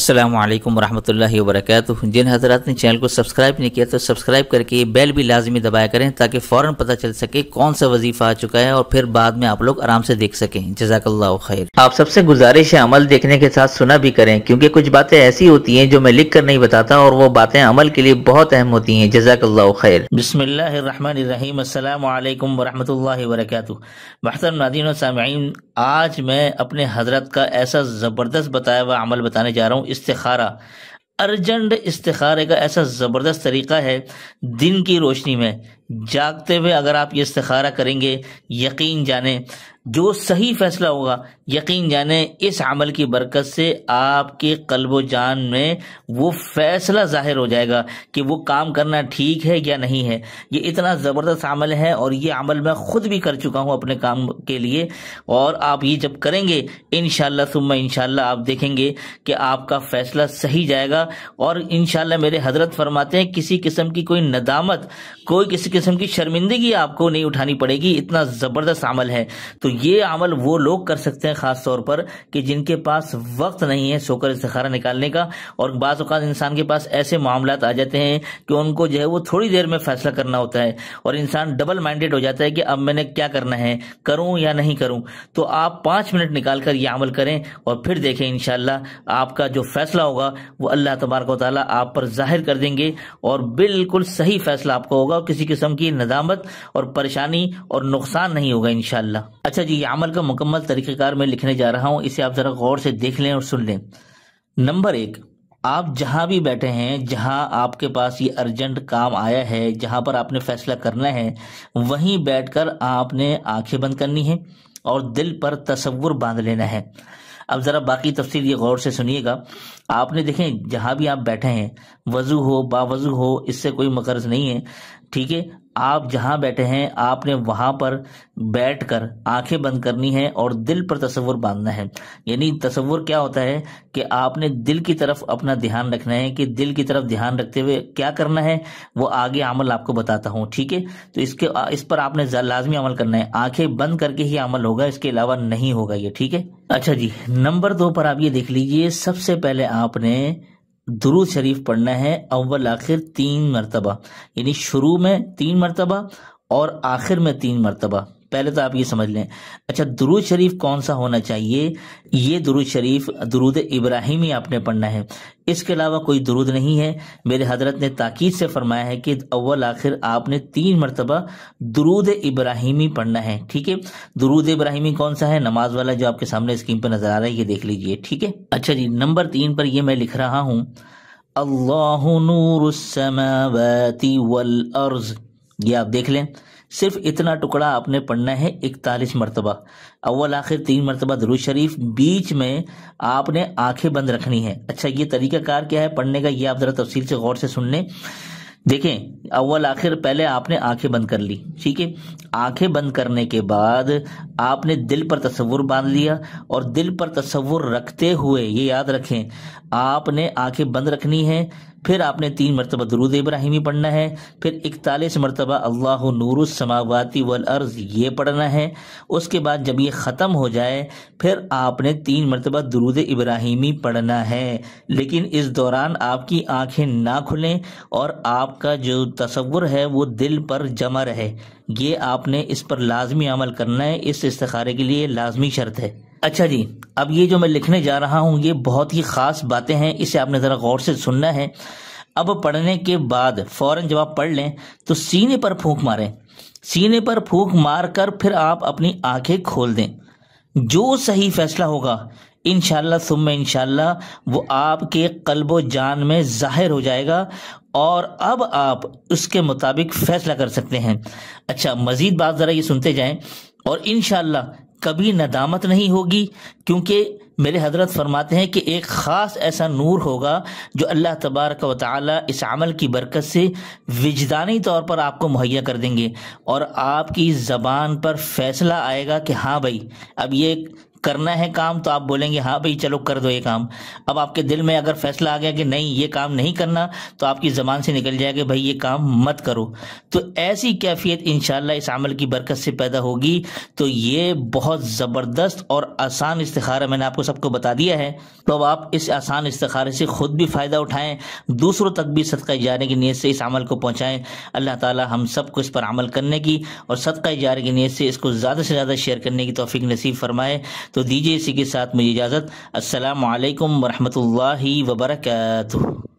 अस्सलामु अलैकुम वरहमतुल्लाहि वबरकातुहू। जिन हज़रात ने चैनल को सब्सक्राइब नहीं किया तो सब्सक्राइब करके बेल भी लाजमी दबाया करें ताकि फ़ौरन पता चल सके कौन सा वजीफ़ा आ चुका है और फिर बाद में आप लोग आराम से देख सकें। जज़ाकल्लाहु खैर। आप सबसे गुजारिश है अमल देखने के साथ सुना भी करें, क्योंकि कुछ बातें ऐसी होती हैं जो मैं लिख कर नहीं बताता और वो बातें अमल के लिए बहुत अहम होती हैं। जज़ाकल्लाहु खैर। बिस्मिल्लाहिर्रहमानिर्रहीम। अस्सलामु अलैकुम वरहमतुल्लाहि वबरकातुहू। महतरम नाज़रीन व सामिईन, आज मैं अपने हज़रत का ऐसा ज़बरदस्त बताया हुआ अमल बताने जा रहा हूँ। इस्तिखारा, अर्जेंट इस्तिखारे का ऐसा ज़बरदस्त तरीका है। दिन की रोशनी में जागते हुए अगर आप ये इस्तिखारा करेंगे, यकीन जाने जो सही फैसला होगा, यकीन जाने इस अमल की बरकत से आपके क़ल्ब जान में वो फैसला ज़ाहिर हो जाएगा कि वो काम करना ठीक है या नहीं है। ये इतना ज़बरदस्त अमल है और ये अमल मैं खुद भी कर चुका हूँ अपने काम के लिए, और आप ये जब करेंगे इंशाअल्लाह सुम्मा इंशाअल्लाह आप देखेंगे कि आपका फैसला सही जाएगा। और इंशाअल्लाह मेरे हजरत फरमाते हैं किसी किस्म की कोई नदामत, कोई किसी किस्म की शर्मिंदगी आपको नहीं उठानी पड़ेगी। इतना ज़बरदस्त अमल है। तो ये अमल वो लोग कर सकते हैं खास तौर पर कि जिनके पास वक्त नहीं है सोकर इस्तिखारा निकालने का, और बाज़ औक़ात इंसान के पास ऐसे मामलात आ जाते हैं कि उनको जो है वो थोड़ी देर में फैसला करना होता है और इंसान डबल माइंडेड हो जाता है कि अब मैंने क्या करना है, करूं या नहीं करूं। तो आप 5 मिनट निकाल कर ये अमल करें और फिर देखें इंशाअल्लाह आपका जो फैसला होगा वो अल्लाह तबारक व तआला आप पर जाहिर कर देंगे और बिल्कुल सही फैसला आपका होगा। किसी किस्म की नदामत और परेशानी और नुकसान नहीं होगा इंशाअल्लाह। अच्छा जी, ये अमल का मुकम्मल तरीक़ेकार मैं लिखने जा रहा हूँ, इसे आप ज़रा गौर से देख लें और सुन लें। नंबर 1, आप जहां भी बैठे हैं, जहां आपके पास ये अर्जेंट काम आया है, जहां पर आपने फैसला करना है, वहीं बैठकर आपने आंखें बंद करनी है और दिल पर तसव्वुर बांध लेना है। अब ज़रा बाकी तफसील ये गौर से सुनिएगा। आपने देखें जहां भी आप बैठे हैं, वजू हो बावजू हो, इससे कोई मगरज नहीं है, ठीक है। आप जहां बैठे हैं आपने वहां पर बैठकर आंखें बंद करनी है और दिल पर तसव्वुर बांधना है। यानी तसव्वुर क्या होता है कि आपने दिल की तरफ अपना ध्यान रखना है, कि दिल की तरफ ध्यान रखते हुए क्या करना है वो आगे अमल आपको बताता हूँ, ठीक है। तो इस पर आपने लाजमी अमल करना है। आंखें बंद करके ही अमल होगा, इसके अलावा नहीं होगा ये, ठीक है। अच्छा जी, नंबर 2 पर आप ये देख लीजिए। सबसे पहले आपने दुरूद शरीफ पढ़ना है अव्वल आखिर 3 मरतबा, यानी शुरू में 3 मरतबा और आखिर में 3 मरतबा। पहले तो आप ये समझ लें। अच्छा, दुरूद शरीफ कौन सा होना चाहिए? ये दुरूद शरीफ दुरूद इब्राहिमी आपने पढ़ना है, इसके अलावा कोई दुरूद नहीं है। मेरे हजरत ने ताकीद से फरमाया है कि अव्वल आखिर आपने 3 मरतबा दुरूद इब्राहिमी पढ़ना है, ठीक है। दुरूद इब्राहिमी कौन सा है? नमाज वाला जो आपके सामने स्क्रीन पर नजर आ रहा है, ये देख लीजिए, ठीक है। अच्छा जी, नंबर 3 पर ये मैं लिख रहा हूँ अल्लाहु नूरुस समावाति वल अर्ज़। ये आप देख लें, सिर्फ इतना टुकड़ा आपने पढ़ना है 41 मरतबा। अव्वल आखिर 3 मरतबा दुरूद शरीफ, बीच में आपने आंखें बंद रखनी है। अच्छा, ये तरीकाकार क्या है पढ़ने का, ये आप जरा तफसील से गौर से सुन लें। देखें, अव्वल आखिर पहले आपने आंखें बंद कर ली, ठीक है। आंखें बंद करने के बाद आपने दिल पर तसव्वुर बांध लिया और दिल पर तसव्वुर रखते हुए ये याद रखें आपने आंखें बंद रखनी है। फिर आपने 3 मरतबा दुरूद इब्राहिमी पढ़ना है, फिर 41 मरतबा अल्लाहु नूरुस समावाति वल अर्ज़ ये पढ़ना है। उसके बाद जब ये ख़त्म हो जाए फिर आपने 3 मरतबा दुरूद इब्राहिमी पढ़ना है, लेकिन इस दौरान आपकी आंखें ना खुलें और आपका जो तसव्वुर है वो दिल पर जमा रहे। ये आपने इस पर लाजमी अमल करना है, इस इस्तिखारे के लिए लाजमी शर्त है। अच्छा जी, अब ये जो मैं लिखने जा रहा हूँ ये बहुत ही खास बातें हैं, इसे आपने ज़रा गौर से सुनना है। अब पढ़ने के बाद फौरन जब आप पढ़ लें तो सीने पर फूंक मारें। सीने पर फूंक मार कर फिर आप अपनी आंखें खोल दें। जो सही फैसला होगा इंशाअल्लाह सुम्मा इंशाअल्लाह वो आपके क़ल्ब जान में ज़ाहिर हो जाएगा और अब आप उसके मुताबिक फैसला कर सकते हैं। अच्छा, मज़ीद बात ज़रा ये सुनते जाएं और इंशाअल्लाह कभी नदामत नहीं होगी, क्योंकि मेरे हजरत फरमाते हैं कि एक ख़ास ऐसा नूर होगा जो अल्लाह तबारक व तआला इस अमल की बरकत से विजदानी तौर पर आपको मुहैया कर देंगे और आपकी ज़बान पर फैसला आएगा कि हाँ भाई अब ये کرنا ہے کام تو آپ بولیں گے ہاں بھئی چلو کر دو یہ کام. اب آپ کے دل میں اگر فیصلہ آ گیا کہ نہیں یہ کام نہیں کرنا تو آپ کی زبان سے نکل جائے کہ بھئی یہ کام مت کرو. تو ایسی کیفیت انشاءاللہ اس عمل کی برکت سے پیدا ہوگی. تو یہ بہت زبردست اور آسان استخارہ میں نے آپ کو سب کو بتا دیا ہے. تو اب آپ اس آسان استخارے سے خود بھی فائدہ اٹھائیں, دوسروں تک بھی صدقہ جاریہ کی نیت سے اس عمل کو پہنچائیں. اللہ تعالی ہم سب کو اس پر عمل کرنے کی اور صدقہ جاریہ کی نیت سے اس کو زیادہ سے زیادہ شیئر کرنے کی توفیق نصیب فرمائے. تو دیجیے اسی کے ساتھ مجھے اجازت. السلام علیکم ورحمۃ اللہ وبرکاتہ.